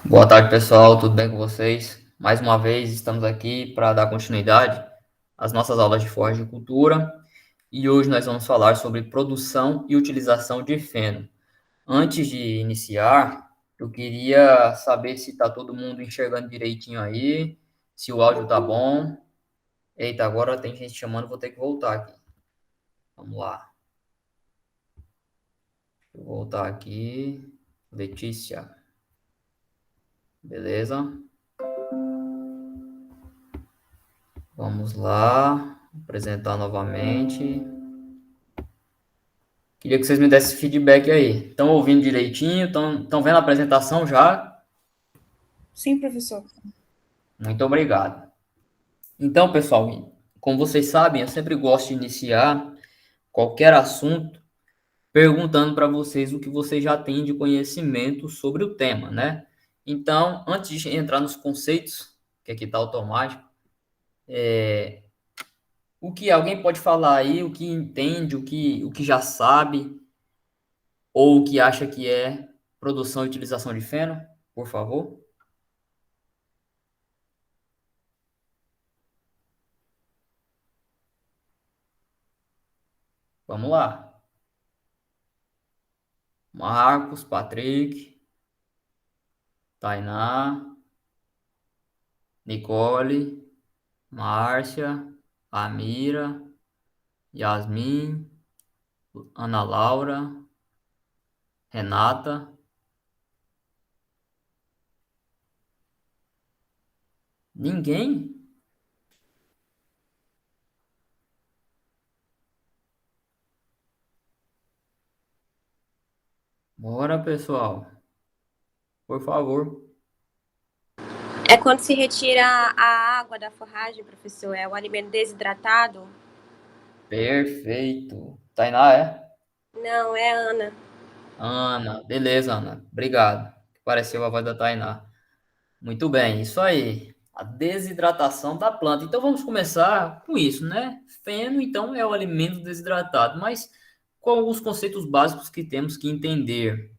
Boa tarde, pessoal. Tudo bem com vocês? Mais uma vez estamos aqui para dar continuidade às nossas aulas de floricultura e hoje nós vamos falar sobre produção e utilização de feno. Antes de iniciar, eu queria saber se está todo mundo enxergando direitinho aí, se o áudio tá bom. Eita, agora tem gente chamando, vou ter que voltar aqui. Vamos lá. Vou voltar aqui. Letícia, beleza? Vamos lá, apresentar novamente. Queria que vocês me dessem feedback aí. Estão ouvindo direitinho? Estão vendo a apresentação já? Sim, professor. Muito obrigado. Então, pessoal, como vocês sabem, eu sempre gosto de iniciar qualquer assunto perguntando para vocês o que vocês já têm de conhecimento sobre o tema, né? Então, antes de entrar nos conceitos, que aqui está automático, o que alguém pode falar aí, o que entende, o que já sabe, ou o que acha que é produção e utilização de feno, por favor? Vamos lá. Marcos, Patrick, Tainá, Nicole, Márcia, Amira, Yasmin, Ana Laura, Renata. Ninguém? Bora, pessoal. Por favor. É quando se retira a água da forragem, professor, é o alimento desidratado? Perfeito. Tainá é? Não, é Ana. Ana. Beleza, Ana. Obrigado. Pareceu a voz da Tainá. Muito bem, isso aí. A desidratação da planta. Então vamos começar com isso, né? Feno, então, é o alimento desidratado, mas com alguns conceitos básicos que temos que entender,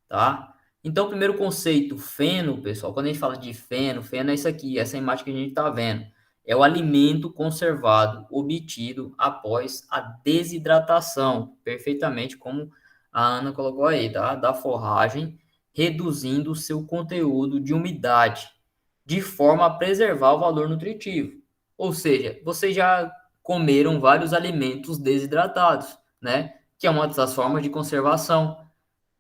tá? Então, o primeiro conceito, feno, pessoal, quando a gente fala de feno, feno é isso aqui, essa imagem que a gente está vendo. É o alimento conservado obtido após a desidratação, perfeitamente como a Ana colocou aí, tá? Da forragem, reduzindo o seu conteúdo de umidade, de forma a preservar o valor nutritivo. Ou seja, vocês já comeram vários alimentos desidratados, né? Que é uma das formas de conservação,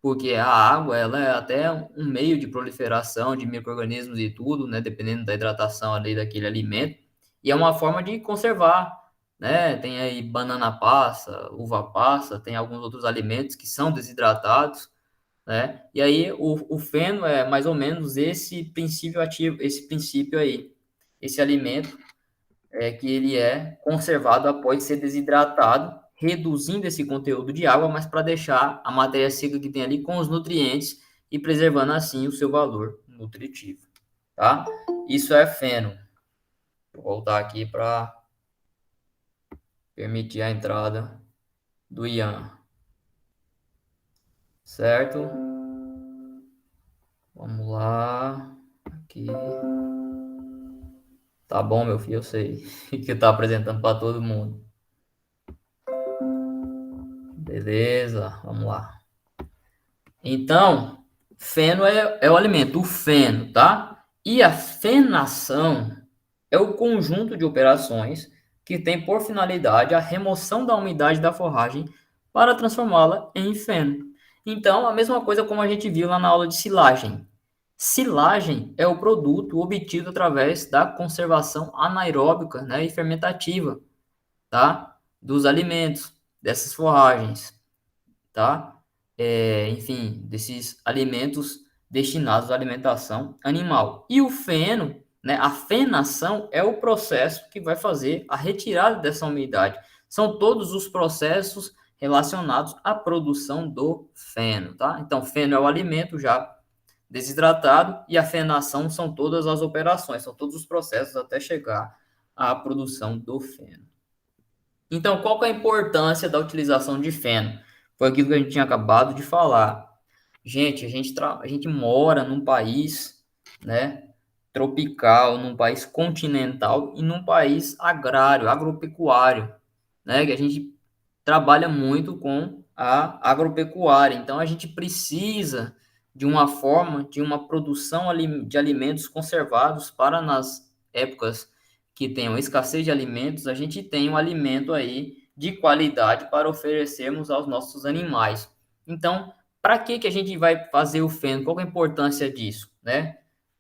porque a água ela é até um meio de proliferação de micro-organismos e tudo, né, dependendo da hidratação ali daquele alimento, e é uma forma de conservar, né? Tem aí banana passa, uva passa, tem alguns outros alimentos que são desidratados, né? E aí o feno é mais ou menos esse princípio ativo, esse princípio aí, esse alimento é que ele é conservado após ser desidratado, reduzindo esse conteúdo de água, mas para deixar a matéria seca que tem ali com os nutrientes e preservando assim o seu valor nutritivo, tá? Isso é feno. Vou voltar aqui para permitir a entrada do Ian, certo? Vamos lá. Aqui. Tá bom, meu filho, eu sei que tá apresentando para todo mundo. Beleza, vamos lá. Então, feno é o alimento, o feno, tá? E a fenação é o conjunto de operações que tem por finalidade a remoção da umidade da forragem para transformá-la em feno. Então, a mesma coisa como a gente viu lá na aula de silagem. Silagem é o produto obtido através da conservação anaeróbica, né, e fermentativa, tá? Dos alimentos, dessas forragens, tá? Enfim, desses alimentos destinados à alimentação animal. E o feno, né, a fenação é o processo que vai fazer a retirada dessa umidade. São todos os processos relacionados à produção do feno, tá? Então, feno é o alimento já desidratado e a fenação são todas as operações, são todos os processos até chegar à produção do feno. Então, qual que é a importância da utilização de feno? Foi aquilo que a gente tinha acabado de falar. Gente, a gente mora num país, né, tropical, num país continental e num país agrário, agropecuário, né, que a gente trabalha muito com a agropecuária. Então, a gente precisa de uma forma, de uma produção de alimentos conservados para nas épocas que tenham escassez de alimentos, a gente tem um alimento aí de qualidade para oferecermos aos nossos animais. Então, para que a gente vai fazer o feno? Qual que é a importância disso, né?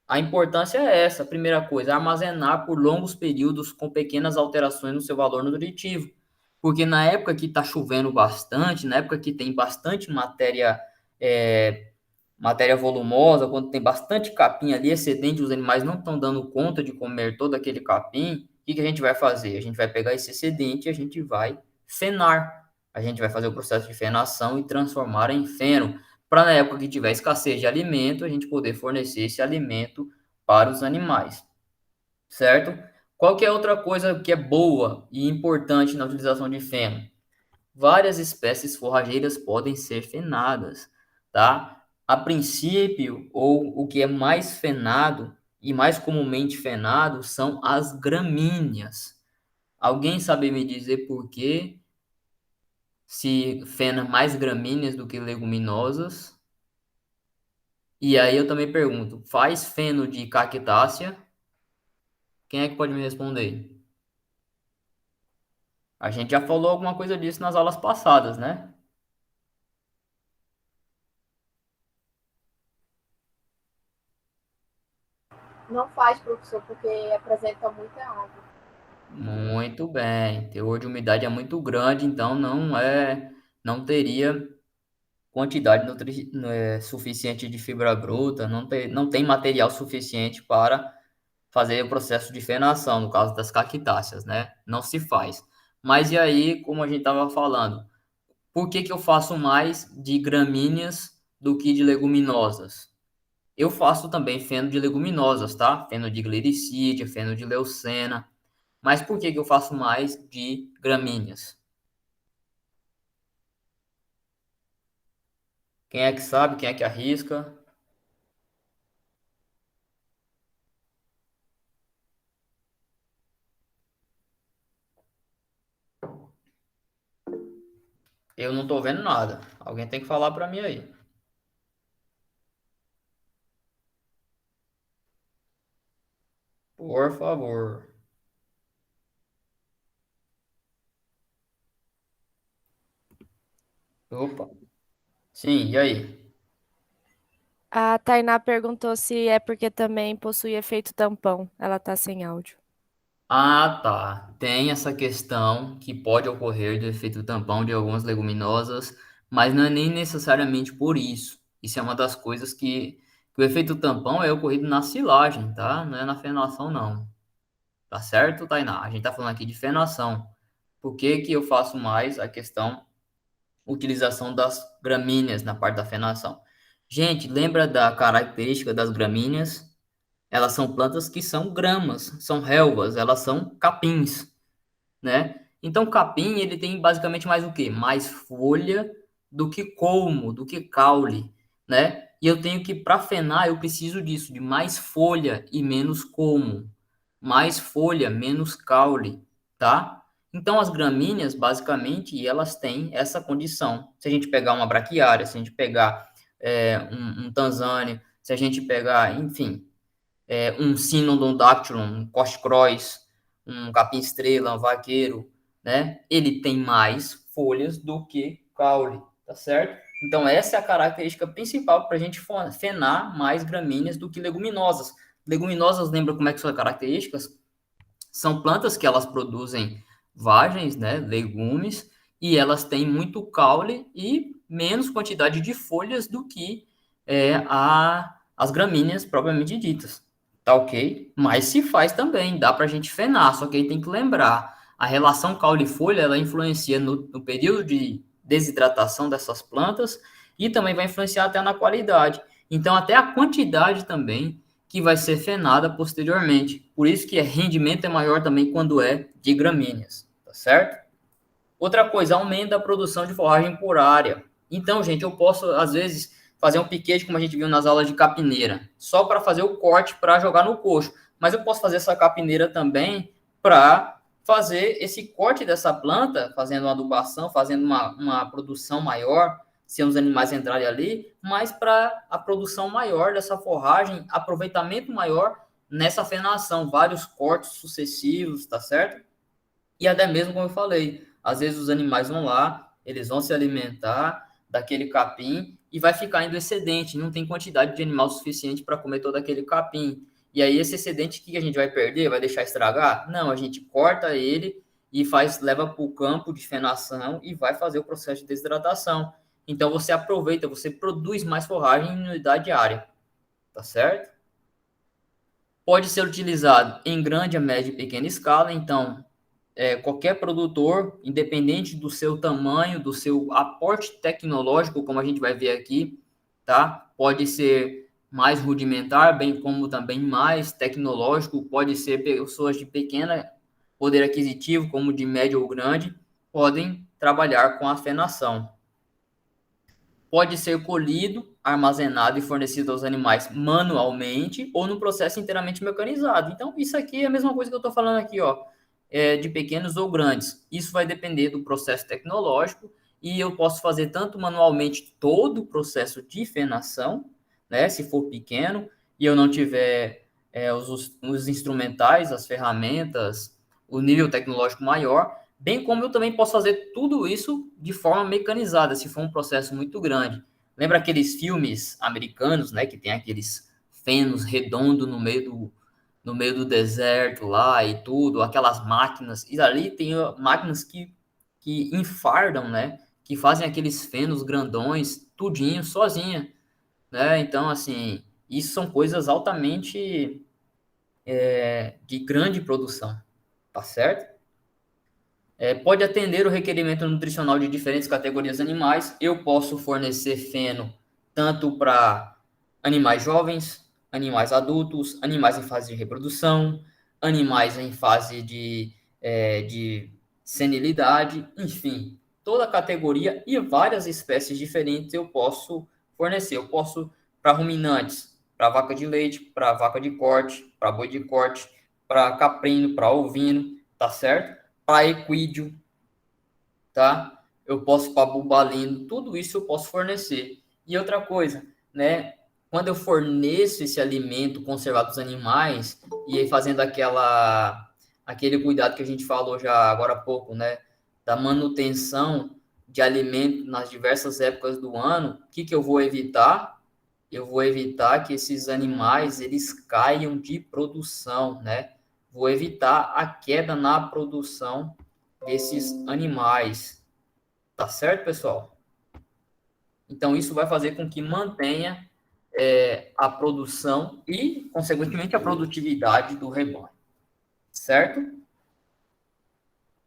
A importância é essa, a primeira coisa, armazenar por longos períodos com pequenas alterações no seu valor nutritivo. Porque na época que está chovendo bastante, na época que tem bastante matéria volumosa, quando tem bastante capim ali excedente, os animais não estão dando conta de comer todo aquele capim, o que a gente vai fazer? A gente vai pegar esse excedente e a gente vai fenar. A gente vai fazer o processo de fenação e transformar em feno, para na época que tiver escassez de alimento, a gente poder fornecer esse alimento para os animais, certo? Qual que é outra coisa que é boa e importante na utilização de feno? Várias espécies forrageiras podem ser fenadas, tá? A princípio, ou o que é mais fenado e mais comumente fenado são as gramíneas. Alguém sabe me dizer por que se fena mais gramíneas do que leguminosas? E aí eu também pergunto, faz feno de cactácea? Quem é que pode me responder? A gente já falou alguma coisa disso nas aulas passadas, né? Não faz, professor, porque apresenta muita água. Muito bem. Teor de umidade é muito grande, então não teria quantidade suficiente de fibra bruta, não tem material suficiente para fazer o processo de fenação, no caso das cactáceas, né? Não se faz. Mas e aí, como a gente estava falando, por que que eu faço mais de gramíneas do que de leguminosas? Eu faço também feno de leguminosas, tá? Feno de glericídia, feno de leucena. Mas por que que eu faço mais de gramíneas? Quem é que sabe? Quem é que arrisca? Eu não tô vendo nada. Alguém tem que falar para mim aí. Por favor. Opa. Sim, e aí? A Tainá perguntou se é porque também possui efeito tampão. Ela tá sem áudio. Ah, tá. Tem essa questão que pode ocorrer do efeito tampão de algumas leguminosas, mas não é nem necessariamente por isso. Isso é uma das coisas que o efeito tampão é ocorrido na silagem, tá? Não é na fenação, não. Tá certo, Tainá? A gente tá falando aqui de fenação. Por que que eu faço mais a questão utilização das gramíneas na parte da fenação? Gente, lembra da característica das gramíneas? Elas são plantas que são gramas, são relvas, elas são capins, né? Então, capim, ele tem basicamente mais o quê? Mais folha do que colmo, do que caule, né? E eu tenho que, para fenar, eu preciso disso, de mais folha e menos colmo. Mais folha, menos caule, tá? Então, as gramíneas, basicamente, elas têm essa condição. Se a gente pegar uma braquiária, se a gente pegar um tanzânio, se a gente pegar, enfim, um Sinodondáctylon, um Cochicrois, um capim-estrela, um vaqueiro, né? Ele tem mais folhas do que caule, tá certo? Então, essa é a característica principal para a gente fenar mais gramíneas do que leguminosas. Leguminosas, lembra como é que são as características? São plantas que elas produzem vagens, né, legumes, e elas têm muito caule e menos quantidade de folhas do que as gramíneas propriamente ditas. Tá ok? Mas se faz também, dá para a gente fenar, só que aí tem que lembrar, a relação caule-folha, ela influencia no período de desidratação dessas plantas e também vai influenciar até na qualidade. Então, até a quantidade também que vai ser fenada posteriormente. Por isso que o rendimento é maior também quando é de gramíneas, tá certo? Outra coisa, aumenta a produção de forragem por área. Então, gente, eu posso, às vezes, fazer um piquete, como a gente viu nas aulas de capineira, só para fazer o corte para jogar no coxo. Mas eu posso fazer essa capineira também para fazer esse corte dessa planta, fazendo uma adubação, fazendo uma produção maior, se os animais entrarem ali, mas para a produção maior dessa forragem, aproveitamento maior nessa fenação, vários cortes sucessivos, tá certo? E até mesmo, como eu falei, às vezes os animais vão lá, eles vão se alimentar daquele capim e vai ficar indo excedente, não tem quantidade de animal suficiente para comer todo aquele capim. E aí esse excedente, o que a gente vai perder? Vai deixar estragar? Não, a gente corta ele e leva para o campo de fenação e vai fazer o processo de desidratação. Então você aproveita, você produz mais forragem em unidade diária, tá certo? Pode ser utilizado em grande, média e pequena escala, então qualquer produtor, independente do seu tamanho, do seu aporte tecnológico, como a gente vai ver aqui, tá? Pode ser mais rudimentar, bem como também mais tecnológico, pode ser pessoas de pequeno poder aquisitivo, como de médio ou grande, podem trabalhar com a fenação. Pode ser colhido, armazenado e fornecido aos animais manualmente ou no processo inteiramente mecanizado. Então, isso aqui é a mesma coisa que eu estou falando aqui, ó, de pequenos ou grandes. Isso vai depender do processo tecnológico e eu posso fazer tanto manualmente todo o processo de fenação, né, se for pequeno e eu não tiver os instrumentais, as ferramentas, o nível tecnológico maior, bem como eu também posso fazer tudo isso de forma mecanizada, se for um processo muito grande. Lembra aqueles filmes americanos, né, que tem aqueles fenos redondos no meio do deserto lá e tudo, aquelas máquinas, e ali tem máquinas que enfardam, né, que fazem aqueles fenos grandões, tudinho, sozinha, né, então, assim, isso são coisas altamente de grande produção, tá certo? Pode atender o requerimento nutricional de diferentes categorias animais. Eu posso fornecer feno tanto para animais jovens, animais adultos, animais em fase de reprodução, animais em fase de senilidade, enfim, toda categoria e várias espécies diferentes eu posso fornecer. Eu posso para ruminantes, para vaca de leite, para vaca de corte, para boi de corte, para caprino, para ovino, tá certo? Para equídeo, tá? Eu posso para bubalino, tudo isso eu posso fornecer. E outra coisa, né? Quando eu forneço esse alimento conservado dos animais e aí fazendo aquele cuidado que a gente falou já agora há pouco, né? Da manutenção de alimento nas diversas épocas do ano, o que eu vou evitar? Eu vou evitar que esses animais eles caiam de produção, né? Vou evitar a queda na produção desses animais. Tá certo, pessoal? Então, isso vai fazer com que mantenha a produção e, consequentemente, a produtividade do rebanho. Certo?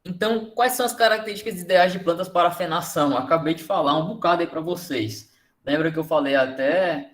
Então, quais são as características ideais de plantas para fenação? Acabei de falar um bocado aí para vocês. Lembra que eu falei até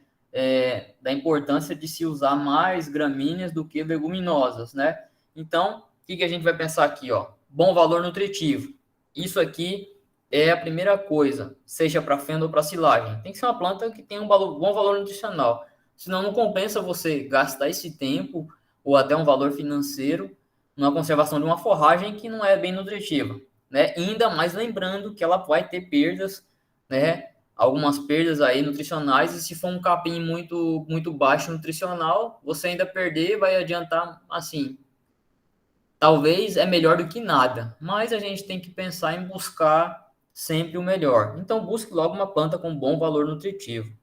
da importância de se usar mais gramíneas do que leguminosas, né? Então, o que a gente vai pensar aqui, ó? Bom valor nutritivo. Isso aqui é a primeira coisa, seja para feno ou para silagem. Tem que ser uma planta que tenha bom valor nutricional. Senão não compensa você gastar esse tempo ou até um valor financeiro numa conservação de uma forragem que não é bem nutritiva, né? Ainda mais lembrando que ela vai ter perdas, né? Algumas perdas aí nutricionais, e se for um capim muito, muito baixo nutricional, você ainda perder vai adiantar, assim, talvez é melhor do que nada, mas a gente tem que pensar em buscar sempre o melhor. Então, busque logo uma planta com bom valor nutritivo.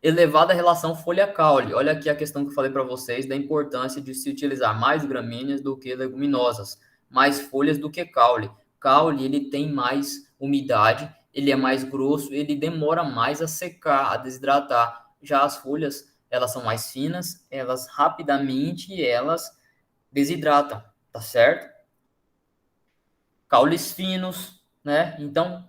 Elevada relação folha-caule. Olha aqui a questão que eu falei para vocês da importância de se utilizar mais gramíneas do que leguminosas, mais folhas do que caule. Caule, ele tem mais umidade, ele é mais grosso, ele demora mais a secar, a desidratar. Já as folhas, elas são mais finas, elas rapidamente elas desidratam, tá certo? Caules finos, né? Então,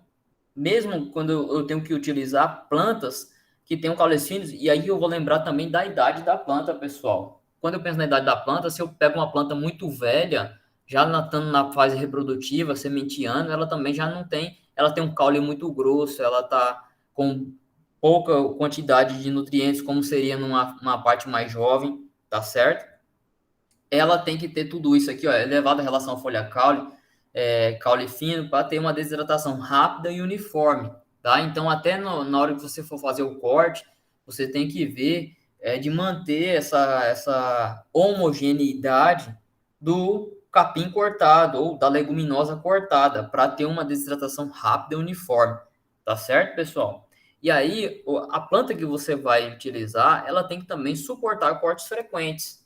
mesmo quando eu tenho que utilizar plantas que tenham caules finos, e aí eu vou lembrar também da idade da planta, pessoal. Quando eu penso na idade da planta, se eu pego uma planta muito velha, já estando na fase reprodutiva, sementeando, ela também já não tem, ela tem um caule muito grosso, ela está com pouca quantidade de nutrientes, como seria numa parte mais jovem, tá certo? Ela tem que ter tudo isso aqui, ó, elevada relação folha-caule, caule fino, para ter uma desidratação rápida e uniforme, tá? Então, até na hora que você for fazer o corte, você tem que ver de manter essa homogeneidade do capim cortado ou da leguminosa cortada, para ter uma desidratação rápida e uniforme, tá certo, pessoal? E aí, a planta que você vai utilizar, ela tem que também suportar cortes frequentes.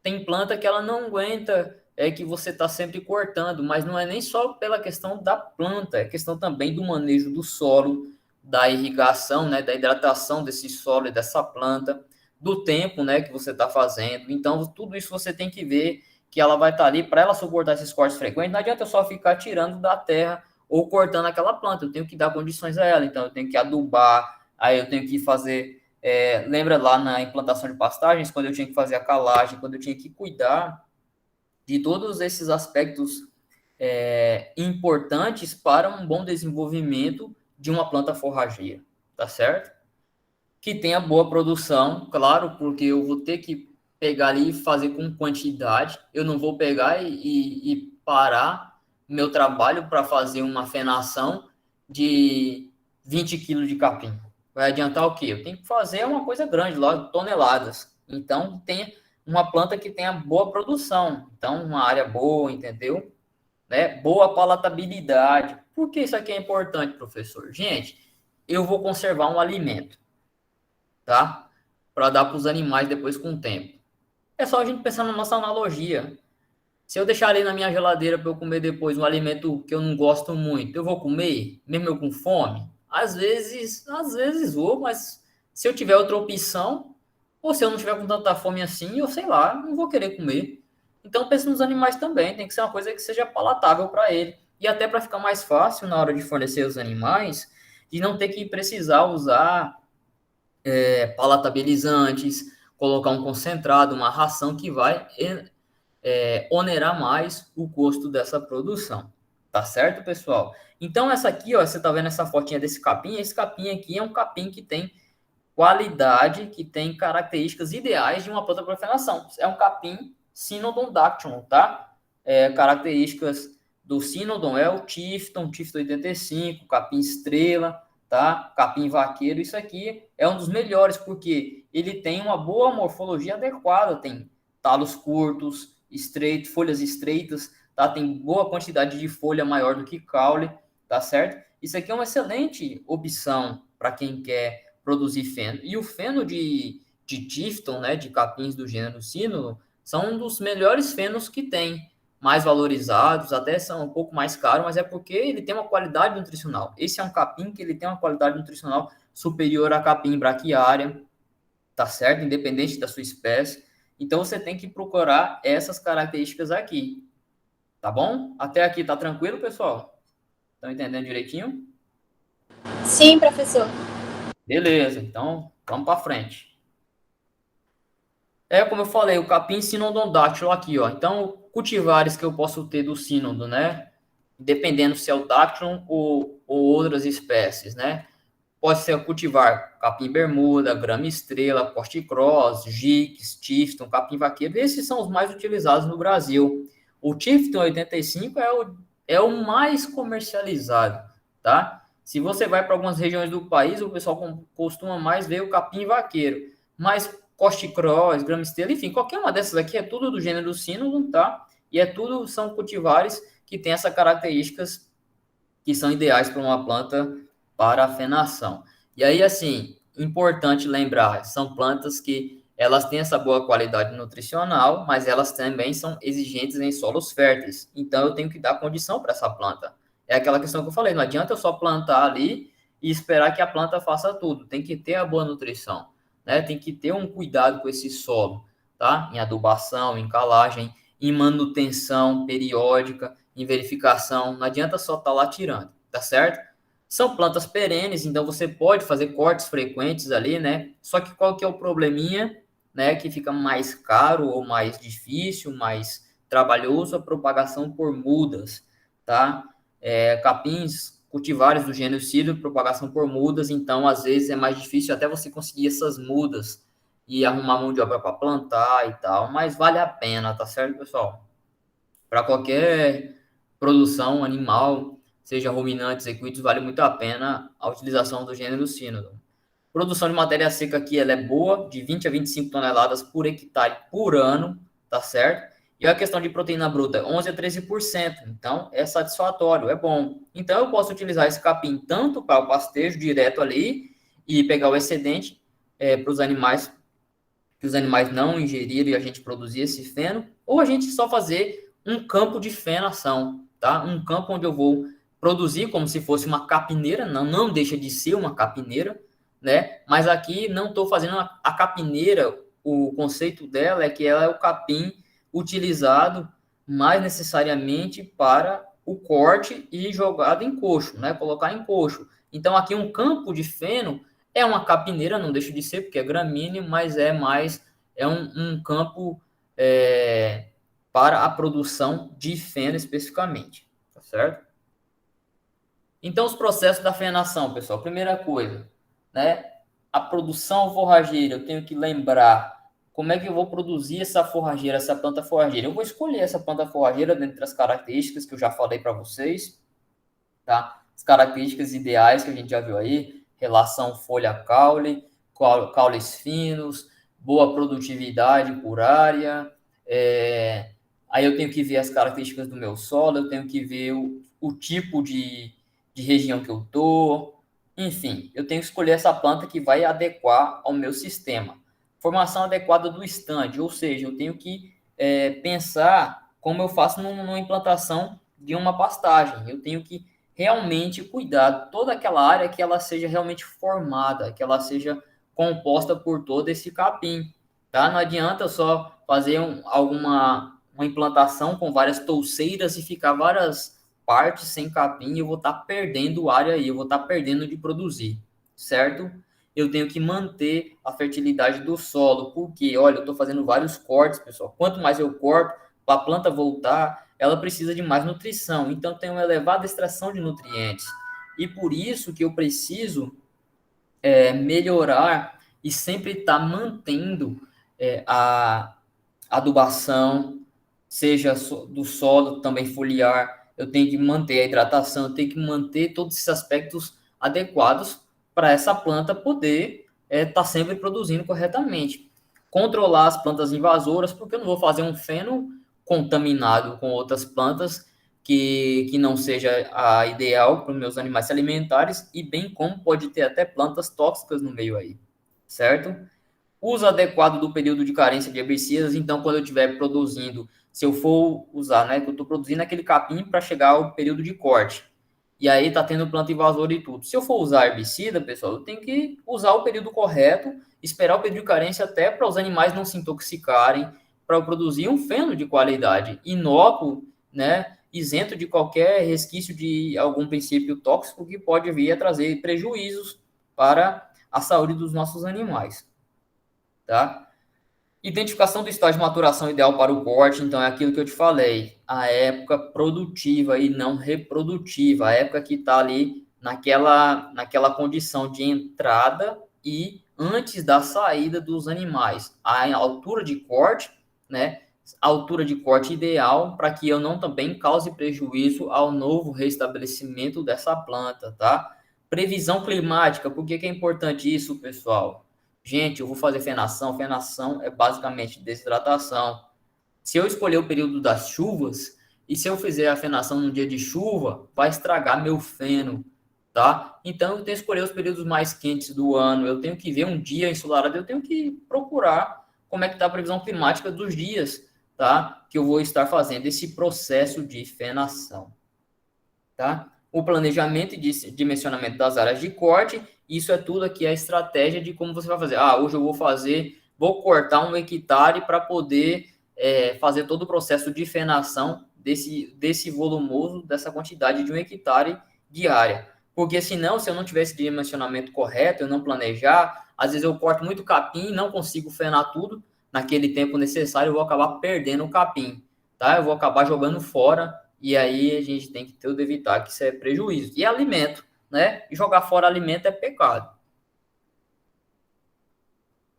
Tem planta que ela não aguenta que você está sempre cortando, mas não é nem só pela questão da planta, é questão também do manejo do solo, da irrigação, né, da hidratação desse solo e dessa planta, do tempo, né, que você está fazendo. Então, tudo isso você tem que ver que ela vai estar ali para ela suportar esses cortes frequentes. Não adianta eu só ficar tirando da terra ou cortando aquela planta, eu tenho que dar condições a ela. Então, eu tenho que adubar, aí eu tenho que fazer lembra lá na implantação de pastagens, quando eu tinha que fazer a calagem, quando eu tinha que cuidar de todos esses aspectos importantes para um bom desenvolvimento de uma planta forrageira, tá certo? Que tenha boa produção, claro, porque eu vou ter que pegar ali e fazer com quantidade, eu não vou pegar e parar meu trabalho para fazer uma fenação de 20 quilos de capim. Vai adiantar o quê? Eu tenho que fazer uma coisa grande, lá, toneladas. Então, tem uma planta que tenha boa produção. Então, uma área boa, entendeu? Né? Boa palatabilidade. Por que isso aqui é importante, professor? Gente, eu vou conservar um alimento, tá? Para dar para os animais depois com o tempo. É só a gente pensar na nossa analogia. Se eu deixar ali na minha geladeira para eu comer depois um alimento que eu não gosto muito, eu vou comer, mesmo eu com fome? Às vezes vou, mas se eu tiver outra opção, ou se eu não tiver com tanta fome assim, eu sei lá, não vou querer comer. Então pense nos animais também, tem que ser uma coisa que seja palatável para ele. E até para ficar mais fácil na hora de fornecer os animais, de não ter que precisar usar palatabilizantes, colocar um concentrado, uma ração que vai onerar mais o custo dessa produção. Tá certo, pessoal? Então, essa aqui, ó, você tá vendo essa fotinha desse capim? Esse capim aqui é um capim que tem qualidade, que tem características ideais de uma planta para fenação. É um capim Cynodon dactylon, tá? Características do Cynodon é o Tifton 85, capim estrela, tá? Capim vaqueiro, isso aqui é um dos melhores, porque ele tem uma boa morfologia adequada, tem talos curtos, estreitos, folhas estreitas, tá? Tem boa quantidade de folha maior do que caule, tá certo? Isso aqui é uma excelente opção para quem quer produzir feno. E o feno de Tifton, né, de capins do gênero Cynodon, são um dos melhores fenos que tem, mais valorizados, até são um pouco mais caros, mas é porque ele tem uma qualidade nutricional. Esse é um capim que ele tem uma qualidade nutricional superior a capim braquiária, tá certo? Independente da sua espécie. Então, você tem que procurar essas características aqui, tá bom? Até aqui tá tranquilo, pessoal? Estão entendendo direitinho? Sim, professor. Beleza, então vamos para frente. Como eu falei, o capim Cynodon dactylo aqui, ó. Então, cultivares que eu posso ter do Cynodon, né? Dependendo se é o dactylon ou outras espécies, né? Pode ser cultivar capim bermuda, grama estrela, corte cross, gix, tifton, capim vaqueiro. Esses são os mais utilizados no Brasil. O tifton 85 é o mais comercializado, tá? Se você vai para algumas regiões do país, o pessoal costuma mais ver o capim vaqueiro. Mas corte cross, grama estrela, enfim, qualquer uma dessas aqui é tudo do gênero Cynodon, tá? E são cultivares que têm essas características que são ideais para uma planta para a fenação. E aí, assim, importante lembrar, são plantas que elas têm essa boa qualidade nutricional, mas elas também são exigentes em solos férteis. Então, eu tenho que dar condição para essa planta. É aquela questão que eu falei, não adianta eu só plantar ali e esperar que a planta faça tudo. Tem que ter a boa nutrição, né? Tem que ter um cuidado com esse solo, tá? Em adubação, em calagem, em manutenção periódica, em verificação. Não adianta só estar lá tirando, tá certo? São plantas perenes, então você pode fazer cortes frequentes ali, né? Só que qual que é o probleminha, né? Que fica mais caro ou mais difícil, mais trabalhoso a propagação por mudas, tá? Capins cultivares do gênero Psyllium, propagação por mudas, então às vezes é mais difícil até você conseguir essas mudas e arrumar mão de obra para plantar e tal, mas vale a pena, tá certo, pessoal? Para qualquer produção animal, seja ruminantes, equinos, vale muito a pena a utilização do gênero Cynodon. Produção de matéria seca aqui ela é boa, de 20 a 25 toneladas por hectare por ano, tá certo? E a questão de proteína bruta, 11 a 13%. Então, é satisfatório, é bom. Então, eu posso utilizar esse capim tanto para o pastejo direto ali e pegar o excedente para os animais, que os animais não ingerirem e a gente produzir esse feno, ou a gente só fazer um campo de fenação, tá? Um campo onde eu vou produzir como se fosse uma capineira, não deixa de ser uma capineira, né? Mas aqui não estou fazendo a capineira, o conceito dela é que ela é o capim utilizado mais necessariamente para o corte e jogado em coxo, né? Colocar em coxo. Então aqui um campo de feno é uma capineira, não deixa de ser, porque é gramínea, mas é um campo para a produção de feno especificamente, tá certo? Então os processos da fenação, pessoal, primeira coisa, né? A produção forrageira, eu tenho que lembrar como é que eu vou produzir essa forrageira, essa planta forrageira. Eu vou escolher essa planta forrageira dentre as características que eu já falei para vocês, tá? As características ideais que a gente já viu aí, relação folha-caule, caules finos, boa produtividade por área. Aí eu tenho que ver as características do meu solo, eu tenho que ver o tipo de região que eu estou. Enfim, eu tenho que escolher essa planta que vai adequar ao meu sistema. Formação adequada do estande, ou seja, eu tenho que pensar como eu faço numa implantação de uma pastagem. Eu tenho que realmente cuidar de toda aquela área que ela seja realmente formada, que ela seja composta por todo esse capim, tá? Não adianta só fazer uma implantação com várias touceiras e ficar várias partes sem capim, eu vou estar perdendo área aí, eu vou estar perdendo de produzir, certo? Eu tenho que manter a fertilidade do solo, porque, olha, eu estou fazendo vários cortes, pessoal. Quanto mais eu corto, para a planta voltar, ela precisa de mais nutrição. Então, tem uma elevada extração de nutrientes. E por isso que eu preciso melhorar e sempre estar mantendo a adubação, seja do solo, também foliar. Eu tenho que manter a hidratação, eu tenho que manter todos esses aspectos adequados para essa planta poder estar sempre produzindo corretamente. Controlar as plantas invasoras, porque eu não vou fazer um feno contaminado com outras plantas que não seja a ideal para os meus animais se alimentarem, e bem como pode ter até plantas tóxicas no meio aí, certo? Uso adequado do período de carência de herbicidas, então quando eu estiver produzindo, se eu for usar, né, que eu estou produzindo aquele capim para chegar ao período de corte, e aí tá tendo planta invasora e tudo. Se eu for usar herbicida, pessoal, eu tenho que usar o período correto, esperar o período de carência até para os animais não se intoxicarem, para eu produzir um feno de qualidade, inócuo, né, isento de qualquer resquício de algum princípio tóxico que pode vir a trazer prejuízos para a saúde dos nossos animais, tá? Identificação do estágio de maturação ideal para o corte, então é aquilo que eu te falei, a época produtiva e não reprodutiva, a época que está ali naquela condição de entrada e antes da saída dos animais. A altura de corte, né? A altura de corte ideal para que eu não também cause prejuízo ao novo restabelecimento dessa planta, tá? Previsão climática, por que é importante isso, pessoal? Gente, eu vou fazer fenação. Fenação é basicamente desidratação. Se eu escolher o período das chuvas, e se eu fizer a fenação num dia de chuva, vai estragar meu feno, tá? Então, eu tenho que escolher os períodos mais quentes do ano. Eu tenho que ver um dia ensolarado, eu tenho que procurar como é que está a previsão climática dos dias, tá? Que eu vou estar fazendo esse processo de fenação, tá? O planejamento e dimensionamento das áreas de corte, isso é tudo aqui a estratégia de como você vai fazer. Hoje eu vou cortar 1 hectare para poder fazer todo o processo de fenação desse volumoso, dessa quantidade de 1 hectare de área. Porque senão, se eu não tiver esse dimensionamento correto, eu não planejar, às vezes eu corto muito capim, não consigo fenar tudo naquele tempo necessário, eu vou acabar perdendo o capim, tá? Eu vou acabar jogando fora e aí a gente tem que tudo evitar que isso é prejuízo. E alimento, né? E jogar fora alimento é pecado.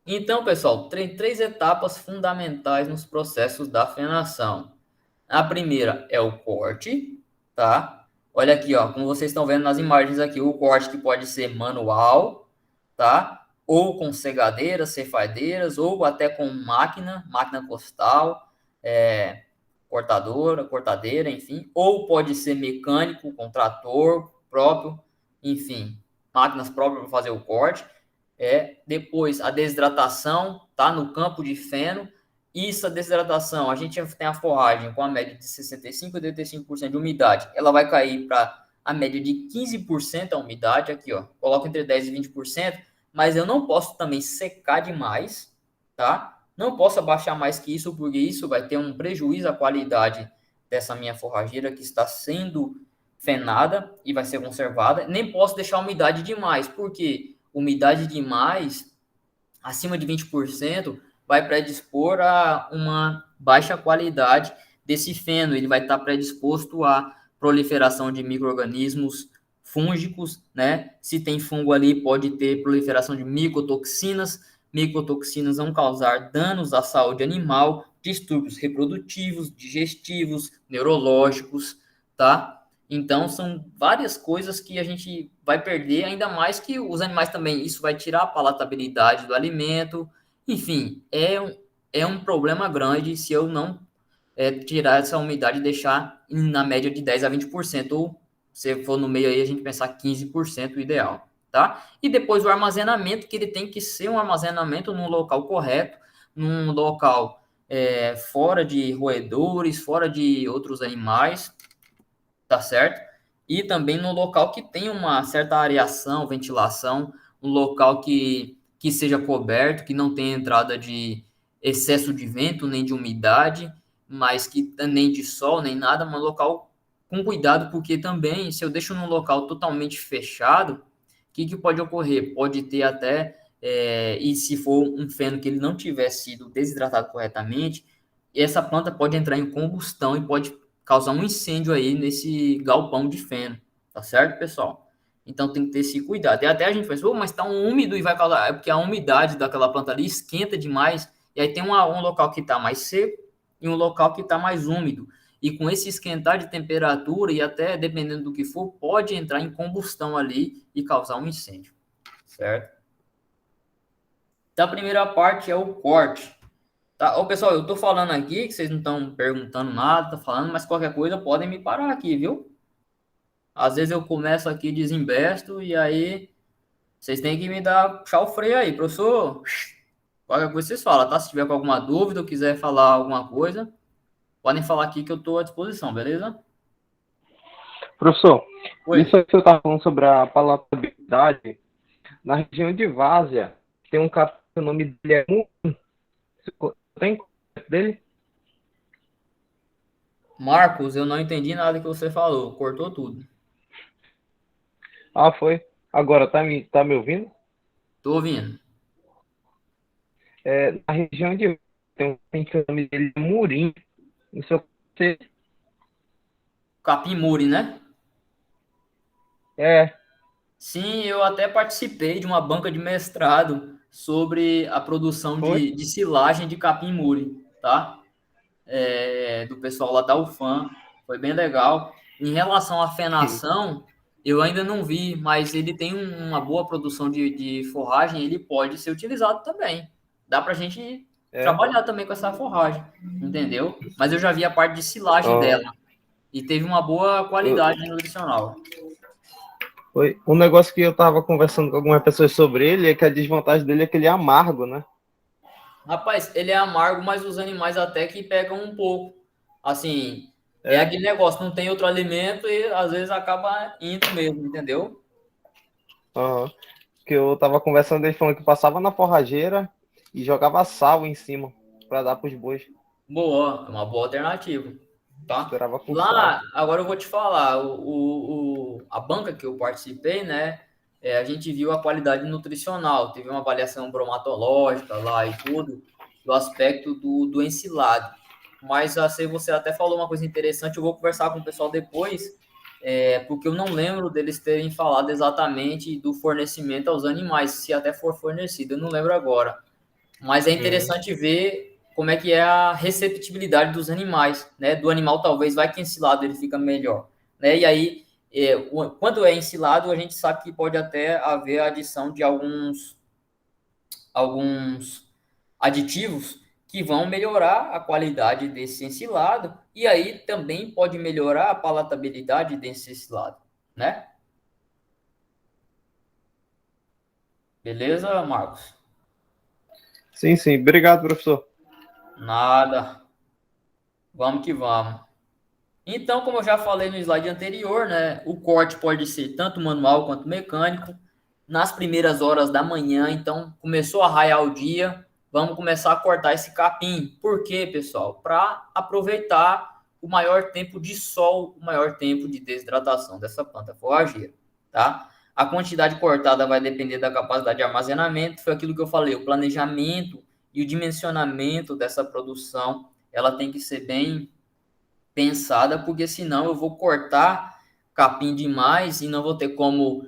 Então, pessoal, tem três etapas fundamentais nos processos da fenação. A primeira é o corte, tá? Olha aqui, ó, como vocês estão vendo nas imagens aqui, o corte que pode ser manual, tá? Ou com cegadeiras, cefadeiras, ou até com máquina costal, cortadeira, enfim. Ou pode ser mecânico, com trator próprio, enfim, máquinas próprias para fazer o corte. Depois a desidratação, tá? No campo de feno. Isso, a desidratação, a gente tem a forragem com a média de 65% a 85% de umidade. Ela vai cair para a média de 15% a umidade, aqui, ó. Coloca entre 10% e 20%, mas eu não posso também secar demais, tá? Não posso abaixar mais que isso, porque isso vai ter um prejuízo à qualidade dessa minha forrageira que está sendo fenada e vai ser conservada. Nem posso deixar a umidade demais, porque umidade demais, acima de 20%, vai predispor a uma baixa qualidade desse feno. Ele vai estar predisposto à proliferação de micro-organismos fúngicos, né? Se tem fungo ali, pode ter proliferação de micotoxinas. Micotoxinas vão causar danos à saúde animal, distúrbios reprodutivos, digestivos, neurológicos, tá? Então, são várias coisas que a gente vai perder, ainda mais que os animais também. Isso vai tirar a palatabilidade do alimento. Enfim, é um problema grande se eu não tirar essa umidade e deixar na média de 10% a 20%. Ou, se for no meio aí, a gente pensar 15% o ideal, tá? E depois o armazenamento, que ele tem que ser um armazenamento num local correto, num local fora de roedores, fora de outros animais, tá certo? E também no local que tem uma certa areação, ventilação, um local que seja coberto, que não tenha entrada de excesso de vento, nem de umidade, mas que nem de sol, nem nada, mas um local com cuidado, porque também, se eu deixo num local totalmente fechado, o que pode ocorrer? Pode ter até, e se for um feno que ele não tiver sido desidratado corretamente, essa planta pode entrar em combustão e pode causar um incêndio aí nesse galpão de feno, tá certo, pessoal? Então tem que ter esse cuidado. E até a gente pensa, mas tá um úmido e vai causar, é porque a umidade daquela planta ali esquenta demais, e aí tem um local que está mais seco e um local que está mais úmido. E com esse esquentar de temperatura e até dependendo do que for, pode entrar em combustão ali e causar um incêndio, certo? Então a primeira parte é o corte. Tá, ô, pessoal, eu tô falando aqui que vocês não estão perguntando nada, tá falando, mas qualquer coisa podem me parar aqui, viu? Às vezes eu começo aqui, desembesto, e aí vocês têm que me dar, puxar o freio aí, professor. Qualquer coisa vocês falam, tá? Se tiver com alguma dúvida ou quiser falar alguma coisa, podem falar aqui que eu tô à disposição, beleza? Professor, Oi. isso aí que você está falando sobre a palatabilidade, na região de Várzea, tem um cara que o nome dele é Murim. Tem conhecimento dele? Marcos, eu não entendi nada que você falou, cortou tudo. Ah, foi. Agora, tá me ouvindo? Tô ouvindo. Na região de Várzea, tem um que o nome dele é Murim. Não sei se Capim Muri, né? é. Sim, eu até participei de uma banca de mestrado sobre a produção Foi? de silagem de capim-muri, tá? Do pessoal lá da UFAM, foi bem legal. Em relação à fenação, eu ainda não vi, mas ele tem uma boa produção de forragem, ele pode ser utilizado também. Dá pra gente trabalhar também com essa forragem, entendeu? Mas eu já vi a parte de silagem dela, e teve uma boa qualidade nutricional. Foi. Um negócio que eu tava conversando com algumas pessoas sobre ele é que a desvantagem dele é que ele é amargo, né? Rapaz, ele é amargo, mas os animais até que pegam um pouco. Assim, é aquele negócio, não tem outro alimento e às vezes acaba indo mesmo, entendeu? Que eu tava conversando, ele falando que passava na forrageira e jogava sal em cima para dar pros bois. Boa, é uma boa alternativa, tá? Misturava com Lá, sal. agora eu vou te falar, a banca que eu participei, né? A gente viu a qualidade nutricional, teve uma avaliação bromatológica lá e tudo, do aspecto do ensilado. mas assim, você até falou uma coisa interessante, eu vou conversar com o pessoal depois, porque eu não lembro deles terem falado exatamente do fornecimento aos animais, se até for fornecido, eu não lembro agora. Mas é interessante ver como é que é a receptibilidade dos animais, né? Do animal talvez vai que ensilado ele fica melhor, né? E aí, quando é ensilado, a gente sabe que pode até haver a adição de alguns aditivos que vão melhorar a qualidade desse ensilado e aí também pode melhorar a palatabilidade desse ensilado, né? Beleza, Marcos? Sim, sim. Obrigado, professor. Nada. Vamos que vamos. Então, como eu já falei no slide anterior, né, o corte pode ser tanto manual quanto mecânico. Nas primeiras horas da manhã, então começou a raiar o dia, vamos começar a cortar esse capim. Por quê, pessoal? Para aproveitar o maior tempo de sol, o maior tempo de desidratação dessa planta forrageira, tá? A quantidade cortada vai depender da capacidade de armazenamento, foi aquilo que eu falei, o planejamento e o dimensionamento dessa produção, ela tem que ser bem pensada, porque senão eu vou cortar capim demais e não vou ter como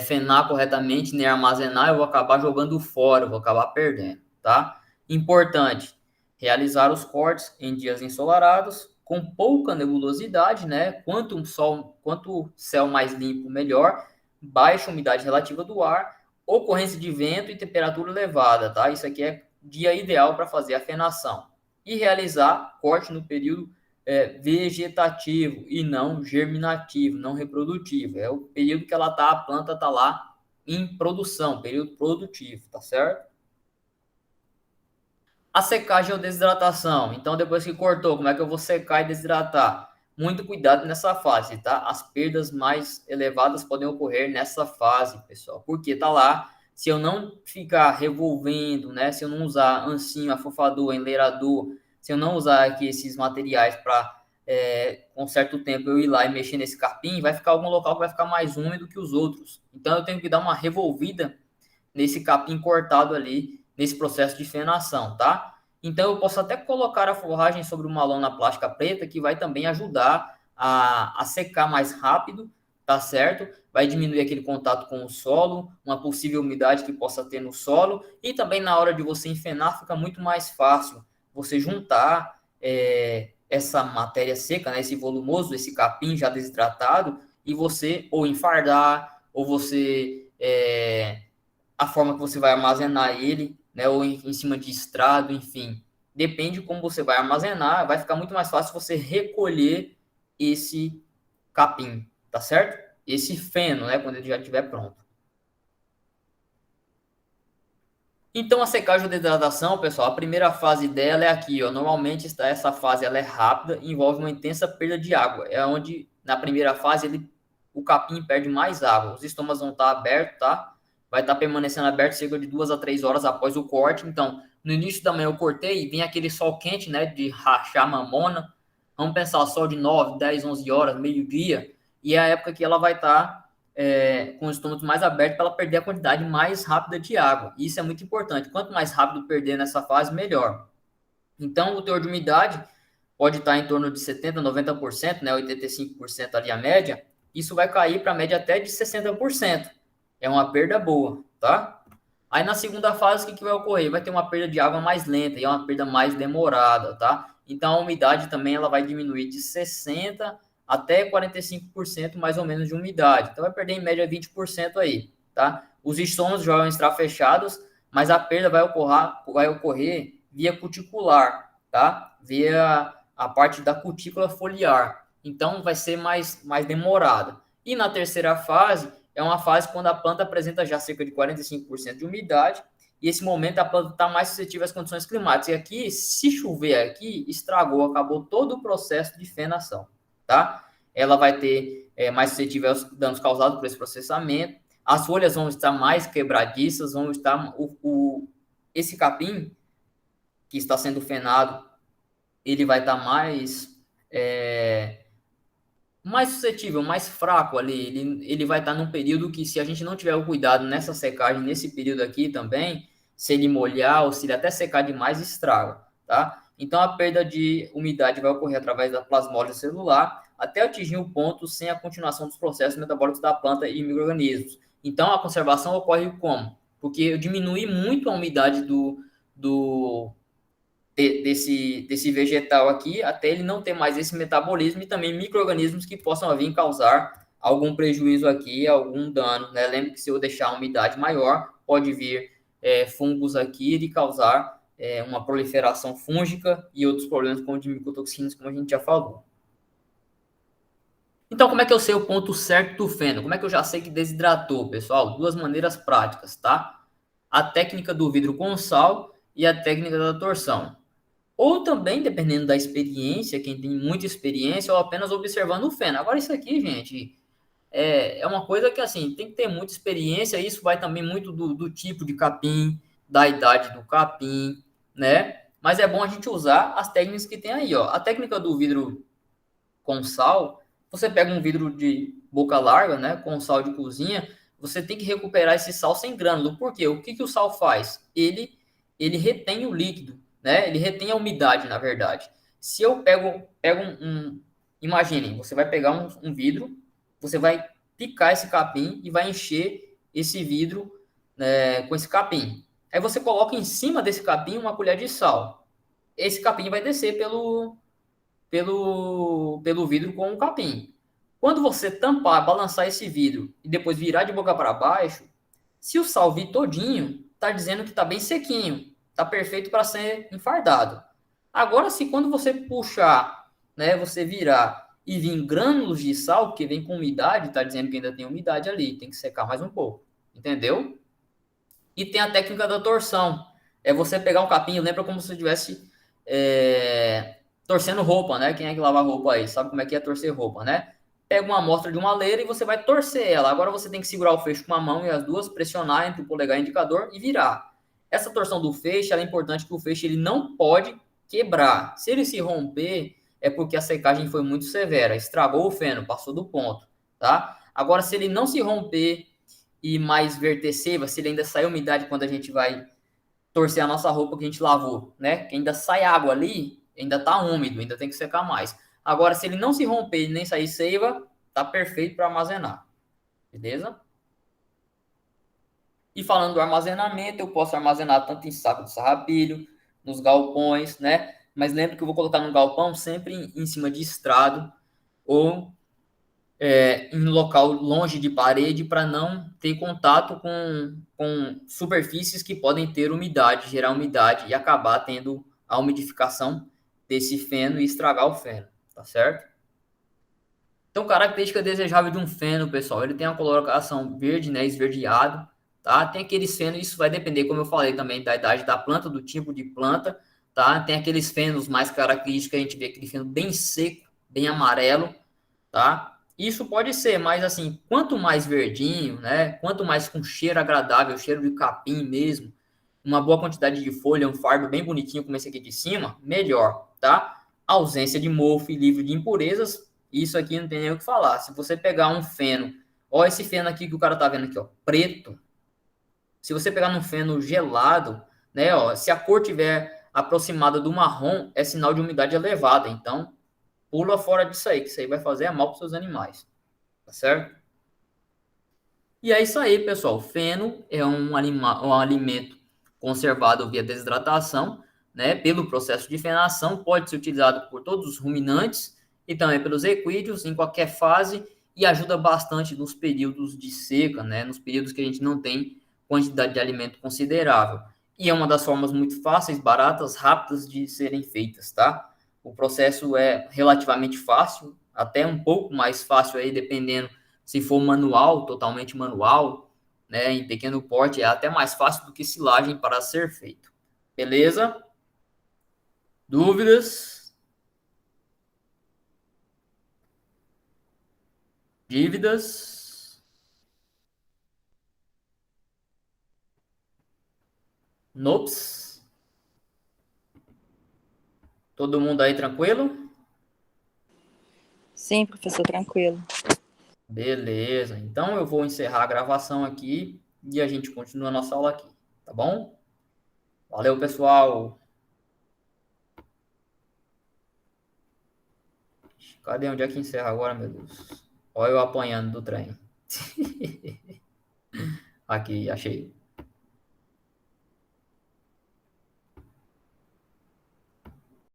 fenar corretamente, nem armazenar, eu vou acabar jogando fora, eu vou acabar perdendo, tá? Importante, realizar os cortes em dias ensolarados, com pouca nebulosidade, né? Quanto o céu mais limpo, melhor, baixa umidade relativa do ar, ocorrência de vento e temperatura elevada, tá? Isso aqui é dia ideal para fazer a fenação. E realizar corte no período vegetativo e não germinativo, não reprodutivo. É o período que a planta está lá em produção, período produtivo, tá certo? A secagem ou desidratação. Então, depois que cortou, como é que eu vou secar e desidratar? Muito cuidado nessa fase, tá? As perdas mais elevadas podem ocorrer nessa fase, pessoal, porque tá lá. Se eu não ficar revolvendo, né? Se eu não usar ancinho, afofador, enleirador, se eu não usar aqui esses materiais para, com certo tempo, eu ir lá e mexer nesse capim, vai ficar algum local que vai ficar mais úmido que os outros. Então, eu tenho que dar uma revolvida nesse capim cortado ali, nesse processo de fenação, tá? Então, eu posso até colocar a forragem sobre uma lona plástica preta, que vai também ajudar a secar mais rápido, tá certo? Vai diminuir aquele contato com o solo, uma possível umidade que possa ter no solo, e também na hora de você enfenar fica muito mais fácil você juntar essa matéria seca, né, esse volumoso, esse capim já desidratado, e você ou enfardar, ou você a forma que você vai armazenar ele, né, ou em cima de estrado, enfim, depende de como você vai armazenar, vai ficar muito mais fácil você recolher esse capim, tá certo? Esse feno, né, quando ele já estiver pronto. Então, a secagem ou desidratação, pessoal, a primeira fase dela é aqui, ó. Normalmente, essa fase ela é rápida e envolve uma intensa perda de água. É onde, na primeira fase, o capim perde mais água. Os estômagos vão estar abertos, tá? Vai estar permanecendo aberto cerca de 2 a 3 horas após o corte. Então, no início da manhã eu cortei e vem aquele sol quente, né, de rachar mamona. Vamos pensar, sol de 9, 10, 11 horas, meio-dia. E é a época que ela vai estar com os estômagos mais abertos para ela perder a quantidade mais rápida de água. E isso é muito importante. Quanto mais rápido perder nessa fase, melhor. Então, o teor de umidade pode estar em torno de 70%, 90%, né, 85% ali a média. Isso vai cair para a média até de 60%. É uma perda boa, tá? Aí na segunda fase, o que vai ocorrer? Vai ter uma perda de água mais lenta e é uma perda mais demorada, tá? Então, a umidade também ela vai diminuir de 60% até 45% mais ou menos de umidade. Então, vai perder em média 20% aí, tá? Os estômagos já vão estar fechados, mas a perda vai ocorrer via cuticular, tá? Via a parte da cutícula foliar. Então, vai ser mais demorada. E na terceira fase, é uma fase quando a planta apresenta já cerca de 45% de umidade, e esse momento a planta está mais suscetível às condições climáticas. E aqui, se chover aqui, acabou todo o processo de fenação, tá? Ela vai ter mais suscetível aos danos causados por esse processamento, as folhas vão estar mais quebradiças, vão estar esse capim que está sendo fenado, ele vai estar mais suscetível, mais fraco ali, ele vai estar num período que, se a gente não tiver o cuidado nessa secagem, nesse período aqui também, se ele molhar ou se ele até secar demais, estraga, tá? Então, a perda de umidade vai ocorrer através da plasmólise celular até atingir o ponto sem a continuação dos processos metabólicos da planta e micro-organismos. Então, a conservação ocorre como? Porque eu diminui muito a umidade desse vegetal aqui, até ele não ter mais esse metabolismo e também micro-organismos que possam vir causar algum prejuízo aqui, algum dano, né? Lembre que se eu deixar a umidade maior, pode vir fungos aqui e causar uma proliferação fúngica e outros problemas como de micotoxinas, como a gente já falou. Então, como é que eu sei o ponto certo do feno? Como é que eu já sei que desidratou, pessoal? Duas maneiras práticas, tá? A técnica do vidro com sal e a técnica da torção. Ou também, dependendo da experiência, quem tem muita experiência, ou apenas observando o feno. Agora, isso aqui, gente, é uma coisa que, assim, tem que ter muita experiência. Isso vai também muito do tipo de capim, da idade do capim, né? Mas é bom a gente usar as técnicas que tem aí, ó. A técnica do vidro com sal, você pega um vidro de boca larga, né, com sal de cozinha, você tem que recuperar esse sal sem grânulo. Por quê? O que o sal faz? Ele retém o líquido, né? Ele retém a umidade, na verdade. Se eu pego imaginem, você vai pegar um vidro, você vai picar esse capim e vai encher esse vidro, né, com esse capim. Aí você coloca em cima desse capim uma colher de sal. Esse capim vai descer pelo vidro com o capim. Quando você tampar, balançar esse vidro e depois virar de boca para baixo, se o sal vir todinho, está dizendo que está bem sequinho, está perfeito para ser enfardado. Agora, se quando você puxar, né, você virar e vir grânulos de sal, porque vem com umidade, está dizendo que ainda tem umidade ali, tem que secar mais um pouco, entendeu? E tem a técnica da torção. É você pegar um capim, lembra como se estivesse torcendo roupa, né? Quem é que lava roupa aí? Sabe como é que é torcer roupa, né? Pega uma amostra de uma leira e você vai torcer ela. Agora você tem que segurar o feixe com uma mão e as duas, pressionar entre o polegar e o indicador e virar. Essa torção do feixe, ela é importante que o feixe ele não pode quebrar. Se ele se romper, é porque a secagem foi muito severa, estragou o feno, passou do ponto, tá? Agora, se ele não se romper e mais verter seiva, se ele ainda sair umidade quando a gente vai torcer a nossa roupa que a gente lavou, né? Que ainda sai água ali, ainda tá úmido, ainda tem que secar mais. Agora, se ele não se romper e nem sair seiva, tá perfeito para armazenar. Beleza? E falando do armazenamento, eu posso armazenar tanto em saco de sarrapilho, nos galpões, né? Mas lembra que eu vou colocar no galpão sempre em cima de estrado ou em local longe de parede para não ter contato com superfícies que podem ter umidade, gerar umidade e acabar tendo a umidificação desse feno e estragar o feno, tá certo? Então, característica desejável de um feno, pessoal, ele tem a coloração verde, né, esverdeado, tá? Tem aqueles fenos, isso vai depender, como eu falei também, da idade da planta, do tipo de planta, tá? Tem aqueles fenos mais característicos, a gente vê aquele feno bem seco, bem amarelo, tá? Isso pode ser, mas assim, quanto mais verdinho, né? Quanto mais com cheiro agradável, cheiro de capim mesmo, uma boa quantidade de folha, um fardo bem bonitinho como esse aqui de cima, melhor, tá? Ausência de mofo e livre de impurezas, isso aqui não tem nem o que falar. Se você pegar um feno, ó esse feno aqui que o cara tá vendo aqui, ó, preto. Se você pegar num feno gelado, né, ó, se a cor tiver aproximada do marrom, é sinal de umidade elevada, então pula fora disso aí, que isso aí vai fazer mal para os seus animais, tá certo? E é isso aí, pessoal. Feno é um alimento conservado via desidratação, né? Pelo processo de fenação, pode ser utilizado por todos os ruminantes e também pelos equídeos em qualquer fase e ajuda bastante nos períodos de seca, né? Nos períodos que a gente não tem quantidade de alimento considerável. E é uma das formas muito fáceis, baratas, rápidas de serem feitas, tá? O processo é relativamente fácil, até um pouco mais fácil aí, dependendo se for manual, totalmente manual, né, em pequeno porte, é até mais fácil do que silagem para ser feito. Beleza? Dúvidas? Dívidas? Nops? Todo mundo aí tranquilo? Sim, professor, tranquilo. Beleza. Então eu vou encerrar a gravação aqui e a gente continua a nossa aula aqui, tá bom? Valeu, pessoal! Cadê? Onde é que encerra agora, meu Deus? Olha eu apanhando do trem. Aqui, achei.